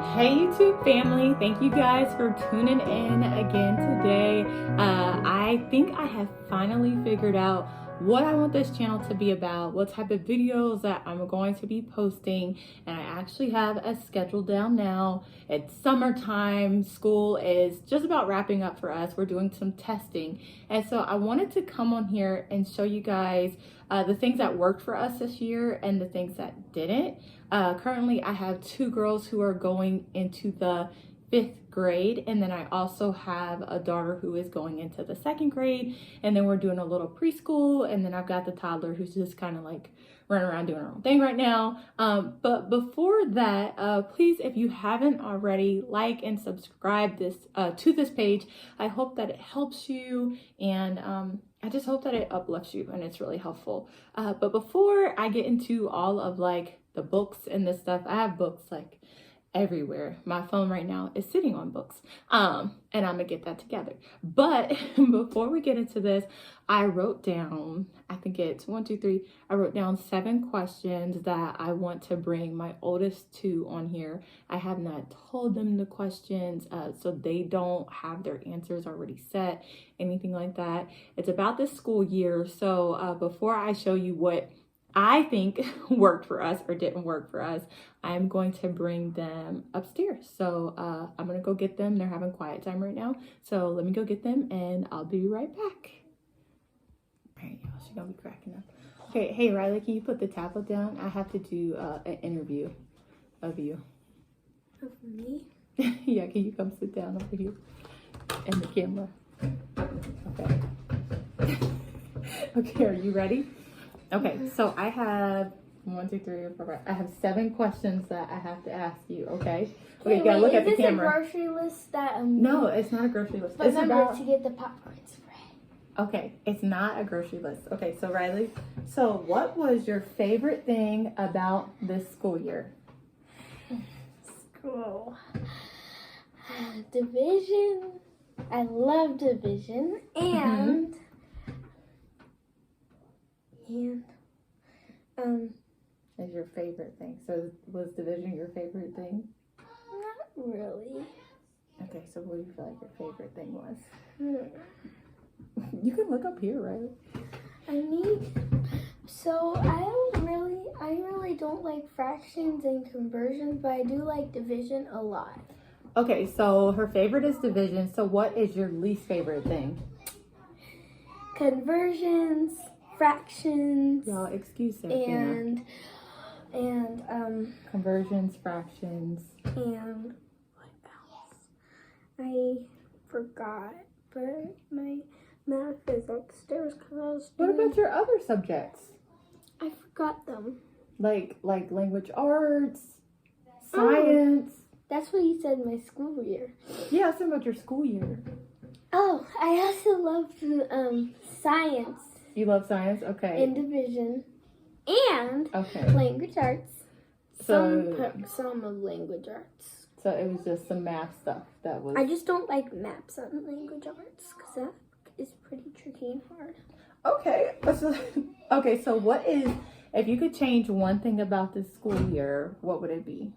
Hey YouTube family, thank you guys for tuning in again today. I think I have finally figured out what I want this channel to be about, what type of videos that I'm going to be posting, and I actually have a schedule down now. It's summertime, school is just about wrapping up for us. We're doing some testing, and so I wanted to come on here and show you guys the things that worked for us this year and the things that didn't. Currently, I have two girls who are going into the 5th grade, and then I also have a daughter who is going into the 2nd grade, and then we're doing a little preschool, and then I've got the toddler who's just kind of like running around doing her own thing right now. But before that, please, if you haven't already, like and subscribe to this page. I hope that it helps you, and I just hope that it uplifts you, and it's really helpful. But before I get into all of like the books and this stuff, I have books like everywhere. My phone right now is sitting on books, and I'm gonna get that together. But before we get into this, I wrote down, I think it's 1 2 3, I wrote down 7 questions that I want to bring my oldest two on here. I have not told them the questions, so they don't have their answers already set, anything like that. It's about this school year. So before I show you what I think worked for us or didn't work for us, I'm going to bring them upstairs. So I'm gonna go get them. They're having quiet time right now. So let me go get them and I'll be right back. All right, y'all, she's gonna be cracking up. Okay, hey Riley, can you put the tablet down? I have to do an interview of you. Of me? Yeah, can you come sit down over here in the camera? Okay. Okay, are you ready? Okay, so I have 1 2 3 4 5. I have 7 questions that I have to ask you. Okay. Okay, you gotta look at the camera. Is this a grocery list that? No, it's not a grocery list. But It's remember about. to get the popcorn spread. Okay, it's not a grocery list. Okay, so Riley, so what was your favorite thing about this school year? School. Division. I love division and Is your favorite thing? So was division your favorite thing? not really. Okay, so what do you feel like your favorite thing was? You can look up here, Riley. I really don't like fractions and conversions, but I do like division a lot. Okay, so her favorite is division. So what is your least favorite thing? Conversions, fractions, Y'all, excuse her. and Conversions, fractions. and what else? I forgot, but my math is upstairs because I was What doing. about your other subjects? I forgot them. Like language arts, science. That's what you said in my school year. Yeah, I said about your school year. Oh, I also love science You love science? Okay. and division and Okay. language arts. So Some of language arts. so it was just some math stuff that was. I just don't like maps on language arts because that is pretty tricky and hard. Okay. Okay, so what is, if you could change one thing about this school year, what would it be?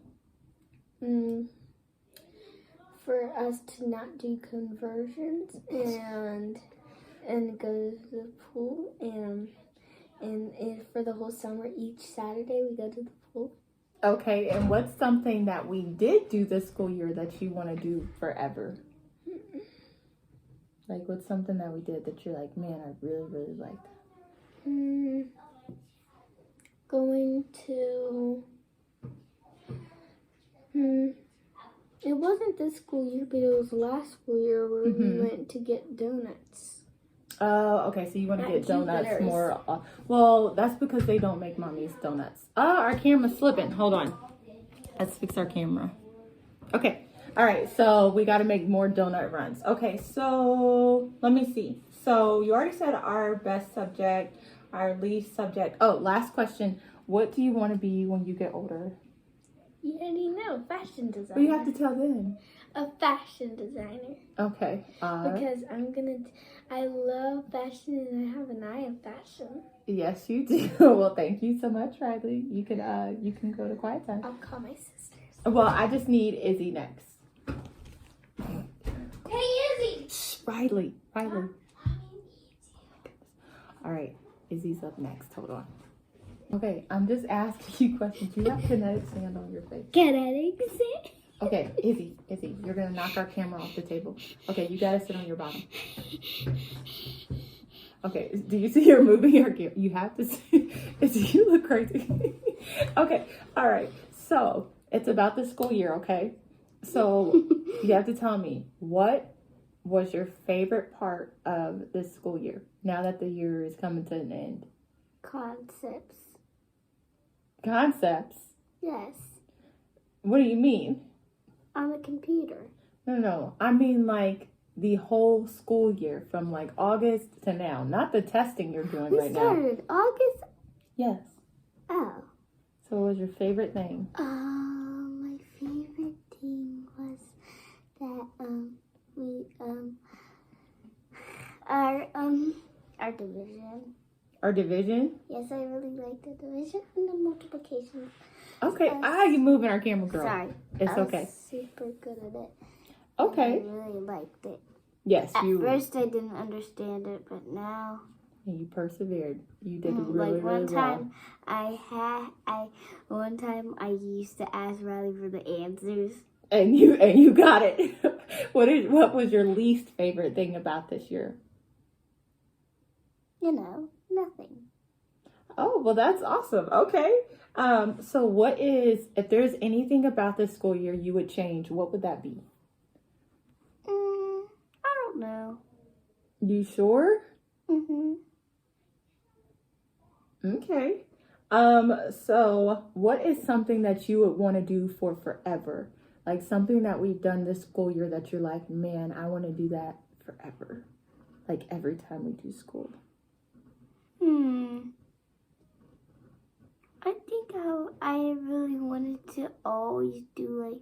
For us to not do conversions and go to the pool and for the whole summer each Saturday we go to the pool. Okay, and what's something that we did do this school year that you want to do forever? Like, what's something that we did that you're like, man, I really, really liked? Going to it wasn't this school year, but it was last school year where we went to get donuts. Oh, okay, so you want to get donuts Jupiter's. more. Well, that's because they don't make mommy's donuts. Oh, our camera's slipping. Hold on. Let's fix our camera. Okay. All right, so we got to make more donut runs. Okay, so let me see. So you already said our best subject, our least subject. Oh, last question. What do you want to be when you get older? You already know, fashion designer. Well, you have to tell them. A fashion designer. Okay. Because I love fashion and I have an eye of fashion. Yes, you do. Well, thank you so much, Riley. You can go to quiet time. I'll call my sisters. Well, I just need Izzy next. Hey, Izzy. Shh, Riley. All right, Izzy's up next. Hold on. Okay, I'm just asking you questions. You have kinetic sand on your face. Kinetic sand? Okay, Izzy, you're gonna knock our camera off the table. Okay, you gotta sit on your bottom. Okay, do you see you're moving your camera? You have to see. Izzy, you look crazy. Okay, all right. So it's about the school year, okay? So you have to tell me, what was your favorite part of this school year now that the year is coming to an end? Concepts. Concepts? Yes. What do you mean? On the computer. No. I mean like the whole school year from like August to now, not the testing you're doing We right now. started August. Yes. Oh. So what was your favorite thing? My favorite thing was that we our division. Our division? Yes, I really liked the division and the multiplication. Okay. You moving our camera, girl. Sorry. It's I was okay. super good at it. Okay. I really liked it. Yes, At you. first I didn't understand it, but now And you persevered. You did really, like one really time well. one time I used to ask Riley for the answers. And you got it. What was your least favorite thing about this year? You know, nothing. Oh, well, that's awesome. Okay. So what is, if there's anything about this school year you would change, what would that be? I don't know. You sure? Okay. So what is something that you would want to do for forever? Like something that we've done this school year that you're like, man, I want to do that forever. Like every time we do school. I think I really wanted to always do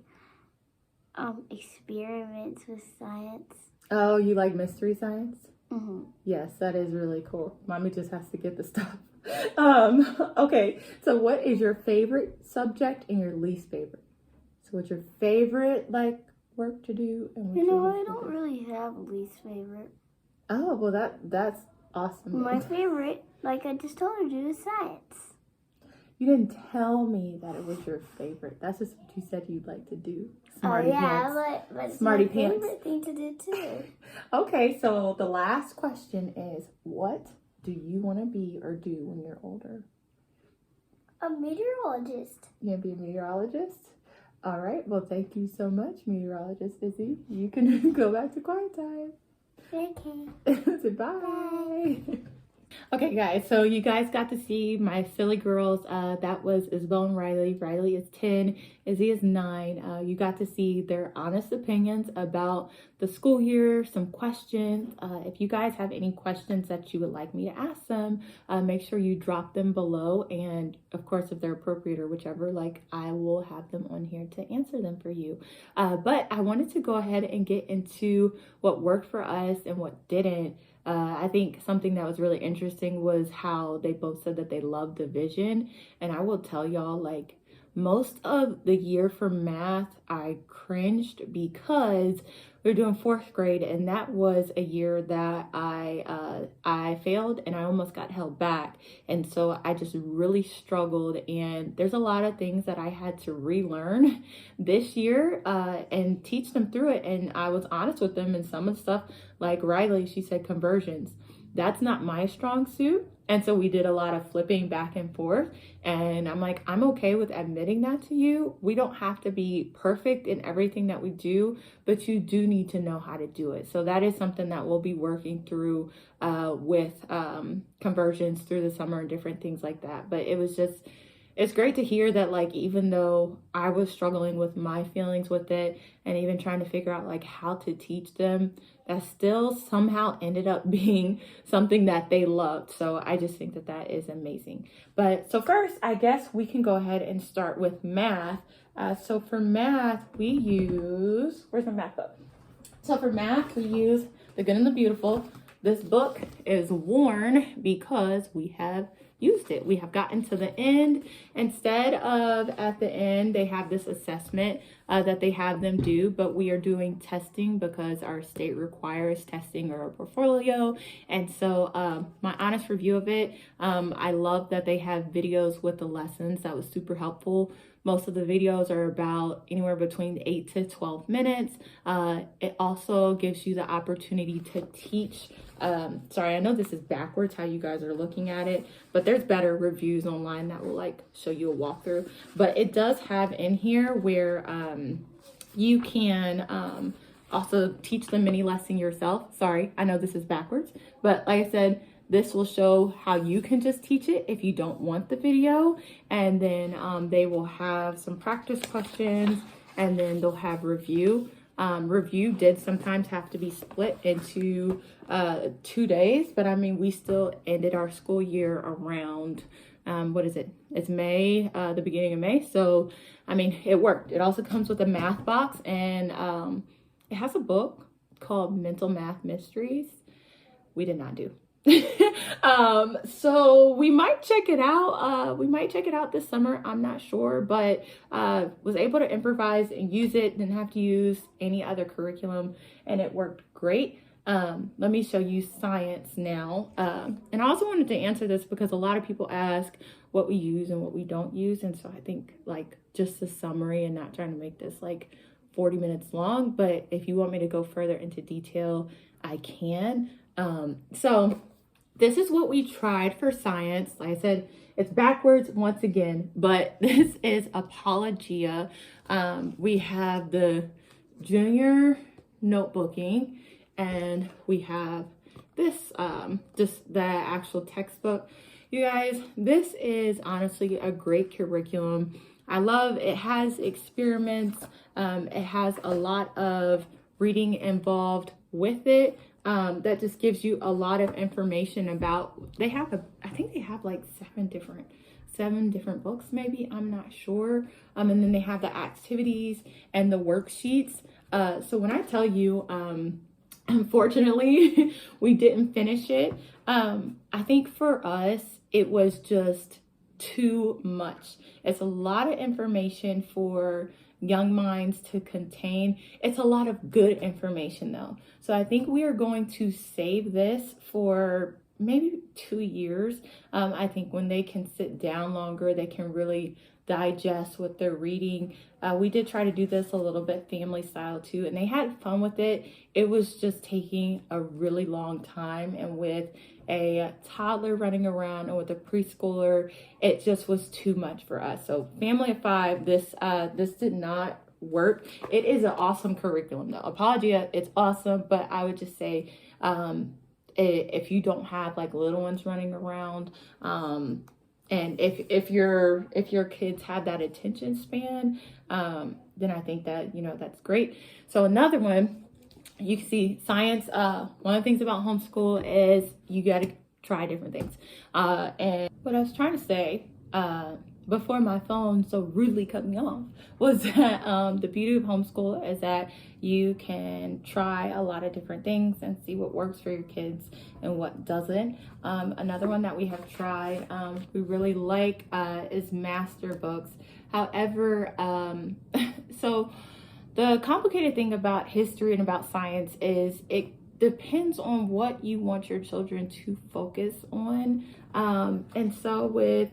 like experiments with science. Oh, you like mystery science? Mm-hmm. Yes, that is really cool. Mommy just has to get the stuff. Okay, so what is your favorite subject and your least favorite? So what's your favorite like work to do and what's You know, your I least don't favorite? really have a least favorite. Oh, well that's awesome. My favorite, like I just told you, is science. You didn't tell me that it was your favorite. That's just what you said you'd like to do. Smarty oh yeah, pants. but it's Smarty my pants. favorite thing to do too. Okay, so the last question is, what do you want to be or do when you're older? A meteorologist. You want to be a meteorologist? All right, well, thank you so much, meteorologist Izzy. You can go back to quiet time. Okay. Say bye. Okay, guys, so you guys got to see my silly girls. That was Isabel and Riley. Riley is 10, Izzy is 9. You got to see their honest opinions about the school year, some questions. If you guys have any questions that you would like me to ask them, make sure you drop them below. And of course, if they're appropriate or whichever, like I will have them on here to answer them for you. But I wanted to go ahead and get into what worked for us and what didn't. I think something that was really interesting was how they both said that they loved division. And I will tell y'all, like, most of the year for math, I cringed because we were doing 4th grade, and that was a year that I failed and I almost got held back. And so I just really struggled, and there's a lot of things that I had to relearn this year and teach them through it. And I was honest with them, and some of the stuff, like Riley, she said conversions. That's not my strong suit. And so we did a lot of flipping back and forth. And I'm like, I'm okay with admitting that to you. We don't have to be perfect in everything that we do, but you do need to know how to do it. So that is something that we'll be working through with conversions through the summer and different things like that. But it was just, it's great to hear that, like, even though I was struggling with my feelings with it and even trying to figure out like how to teach them, that still somehow ended up being something that they loved. So I just think that that is amazing. But so first, I guess we can go ahead and start with math. So for math, we use, where's my math book? So for math, we use The Good and the Beautiful. This book is worn because we have used it. We have gotten to the end. Instead of at the end, they have this assessment that they have them do, but we are doing testing because our state requires testing or a portfolio. And so my honest review of it, I love that they have videos with the lessons. That was super helpful. Most of the videos are about anywhere between 8 to 12 minutes. It also gives you the opportunity to teach. Sorry, I know this is backwards how you guys are looking at it, but there's better reviews online that will like show you a walkthrough. But it does have in here where you can also teach the mini lesson yourself. Sorry, I know this is backwards, but like I said, this will show how you can just teach it if you don't want the video. And then they will have some practice questions, and then they'll have review. Review did sometimes have to be split into 2 days, but I mean, we still ended our school year around, what is it? It's May, the beginning of May. So, I mean, it worked. It also comes with a math box, and it has a book called Mental Math Mysteries. We did not do. So we might check it out. We might check it out this summer. I'm not sure, but was able to improvise and use it. Didn't have to use any other curriculum, and it worked great. Let me show you science now. And I also wanted to answer this because a lot of people ask what we use and what we don't use. And so I think like just a summary, and not trying to make this like 40 minutes long, but if you want me to go further into detail, I can. So this is what we tried for science. Like I said, it's backwards once again, but this is Apologia. We have the junior notebooking, and we have this, just the actual textbook. You guys, this is honestly a great curriculum. I love it. Has experiments. It has a lot of reading involved with it. That just gives you a lot of information about, I think they have like seven different books, maybe, I'm not sure. And then they have the activities and the worksheets. So when I tell you, unfortunately, we didn't finish it. I think for us, it was just too much. It's a lot of information for young minds to contain. It's a lot of good information though. So I think we are going to save this for maybe 2 years. I think when they can sit down longer, they can really digest what they're reading. We did try to do this a little bit family style too, and they had fun with it. It was just taking a really long time, and with a toddler running around and with a preschooler, it just was too much for us. So family of 5, this did not work. It is an awesome curriculum though. Apologia, it's awesome, but I would just say if you don't have like little ones running around, and if your kids have that attention span, then I think that, you know, that's great. So another one, you can see science. One of the things about homeschool is you got to try different things. And what I was trying to say before my phone so rudely cut me off was that the beauty of homeschool is that you can try a lot of different things and see what works for your kids and what doesn't. Another one that we have tried, we really like, is Master Books. However, so the complicated thing about history and about science is it depends on what you want your children to focus on. And so with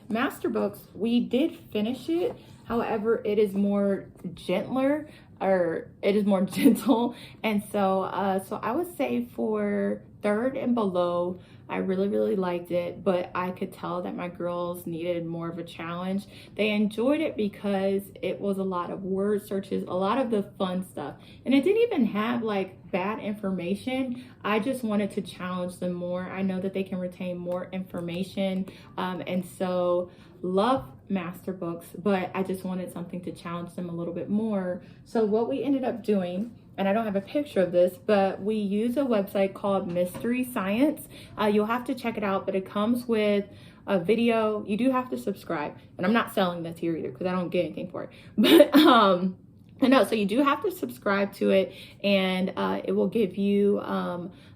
Master Books, we did finish it. However, it is more gentler, or it is more gentle. And so, so I would say for 3rd and below, I really liked it, but I could tell that my girls needed more of a challenge. They enjoyed it because it was a lot of word searches, a lot of the fun stuff. And it didn't even have like bad information. I just wanted to challenge them more. I know that they can retain more information. And so love Master Books, but I just wanted something to challenge them a little bit more. So what we ended up doing, and I don't have a picture of this, but we use a website called Mystery Science. You'll have to check it out, but it comes with a video. You do have to subscribe, and I'm not selling this here either because I don't get anything for it. But I know, so you do have to subscribe to it, and it will give you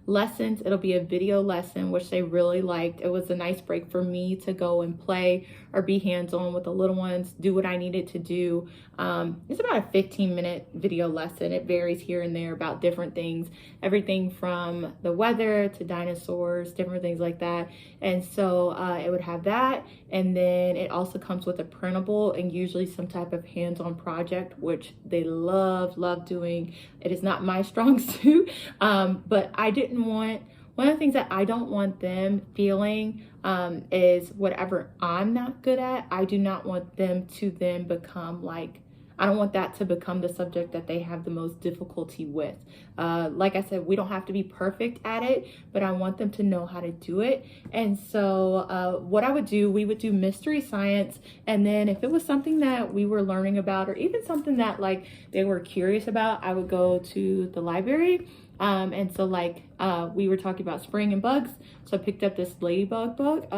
lessons, it'll be a video lesson, which they really liked. It was a nice break for me to go and play or be hands-on with the little ones, do what I needed to do. It's about a 15-minute video lesson. It varies here and there about different things, everything from the weather to dinosaurs, different things like that. And so it would have that, and then it also comes with a printable and usually some type of hands-on project, which they love doing. It is not my strong suit, but I didn't want, one of the things that I don't want them feeling is whatever I'm not good at, I do not want them to then become like, I don't want that to become the subject that they have the most difficulty with. Like I said, we don't have to be perfect at it, but I want them to know how to do it. And so what I would do, we would do mystery science. And then if it was something that we were learning about, or even something that like they were curious about, I would go to the library. And so like we were talking about spring and bugs, so I picked up this ladybug book.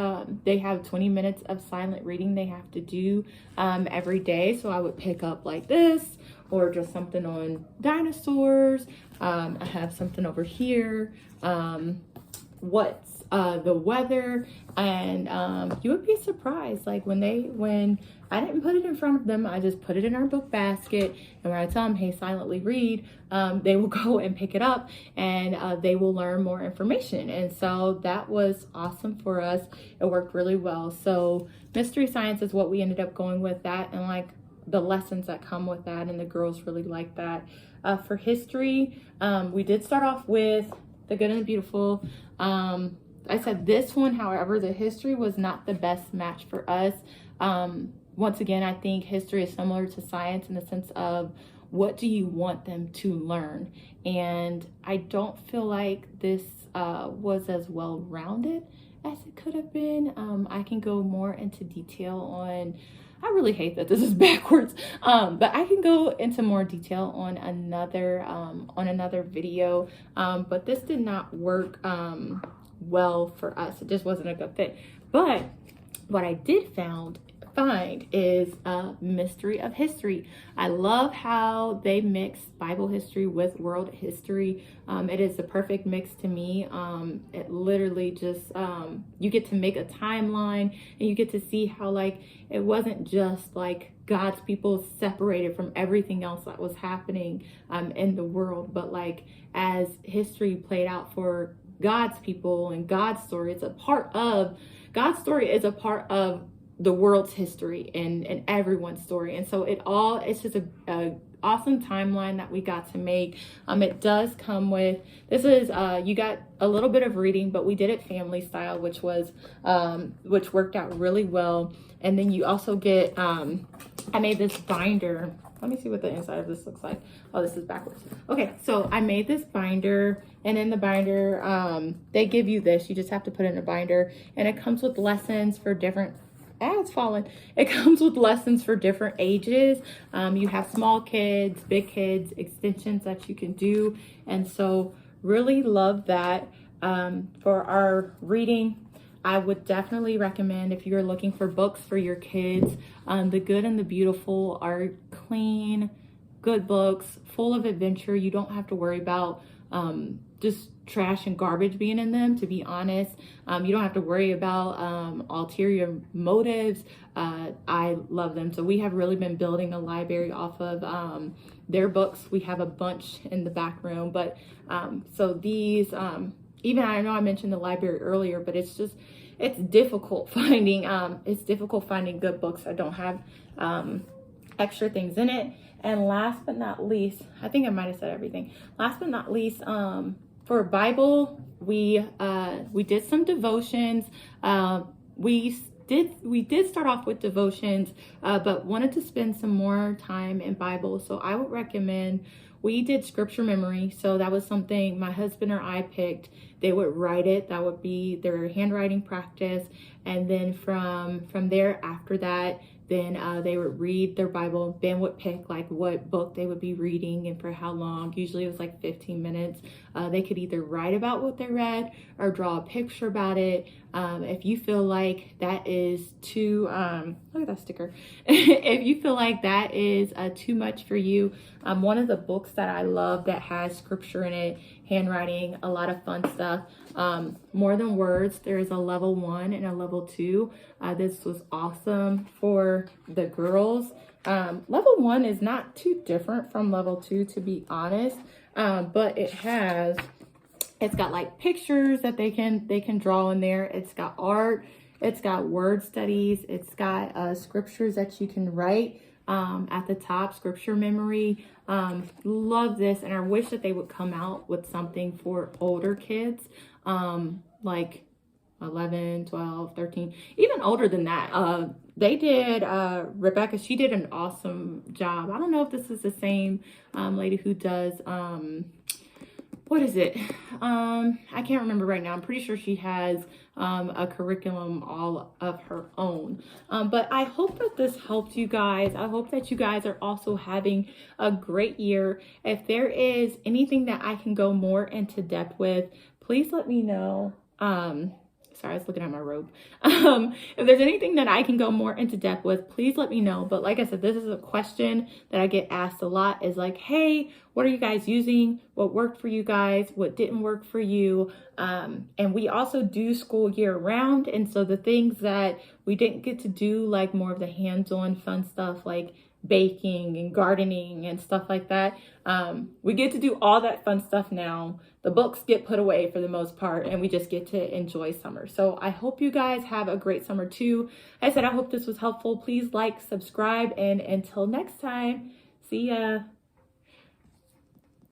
They have 20 minutes of silent reading they have to do every day, so I would pick up like this, or just something on dinosaurs. I have something over here, what's the weather, and you would be surprised, like when I didn't put it in front of them, I just put it in our book basket, and when I tell them, hey, silently read, they will go and pick it up, and they will learn more information. And so that was awesome for us. It worked really well. So mystery science is what we ended up going with, that and like the lessons that come with that, and the girls really like that. For history, we did start off with The Good and the Beautiful. I said this one, however, the history was not the best match for us. Once again, I think history is similar to science in the sense of what do you want them to learn? And I don't feel like this was as well-rounded as it could have been. I can go more into detail on, I really hate that this is backwards, but I can go into more detail on another video. But this did not work well for us. It just wasn't a good fit. But what I did find is mystery of history. I love how they mix Bible history with world history. It is the perfect mix to me. It literally just, you get to make a timeline, and you get to see how like it wasn't just like God's people separated from everything else that was happening in the world, but like as history played out for God's people and God's story, it's a part of God's story, is a part of the world's history and everyone's story. And so it's just a awesome timeline that we got to make. It does come with, this is you got a little bit of reading, but we did it family style, which worked out really well. And then you also get I made this binder. Let me see what the inside of this looks like. Oh, this is backwards. Okay, so I made this binder, and in the binder they give you this, you just have to put it in a binder, and it comes with lessons for different, it's fallen. It comes with lessons for different ages. You have small kids, big kids, extensions that you can do. And so really love that. For our reading, I would definitely recommend, if you're looking for books for your kids, The Good and the Beautiful are clean, good books, full of adventure. You don't have to worry about just trash and garbage being in them, to be honest. You don't have to worry about ulterior motives. I love them. So we have really been building a library off of their books. We have a bunch in the back room, but so these, even I know I mentioned the library earlier, but it's difficult finding good books that don't have extra things in it. And last but not least, I think I might have said everything. Last but not least, for Bible, we did some devotions. We did start off with devotions, but wanted to spend some more time in Bible. So I would recommend, we did scripture memory. So that was something my husband or I picked. They would write it. That would be their handwriting practice. And then from there, after that, then they would read their Bible. Ben would pick like what book they would be reading and for how long. Usually it was like 15 minutes. They could either write about what they read or draw a picture about it. If you feel like that is too, look at that sticker. If you feel like that is too much for you, one of the books that I love that has scripture in it handwriting, a lot of fun stuff. More Than Words, there is a level 1 and a level 2. This was awesome for the girls. Level 1 is not too different from level 2, to be honest, but it's got like pictures that they can draw in there. It's got art, it's got word studies, it's got scriptures that you can write at the top, scripture memory. Love this, and I wish that they would come out with something for older kids, like 11, 12, 13, even older than that. They did, Rebecca, she did an awesome job. I don't know if this is the same lady who does, what is it? I can't remember right now. I'm pretty sure she has a curriculum all of her own. But I hope that this helped you guys. I hope that you guys are also having a great year. If there is anything that I can go more into depth with, please let me know. Sorry, I was looking at my robe. If there's anything that I can go more into depth with, please let me know. But like I said, this is a question that I get asked a lot, is like, hey, what are you guys using? What worked for you guys? What didn't work for you? And we also do school year round. And so the things that we didn't get to do, like more of the hands-on fun stuff, like baking and gardening and stuff like that, we get to do all that fun stuff now. The books get put away for the most part, and we just get to enjoy summer. So I hope you guys have a great summer too. As I said, I hope this was helpful. Please like, subscribe, and until next time, see ya.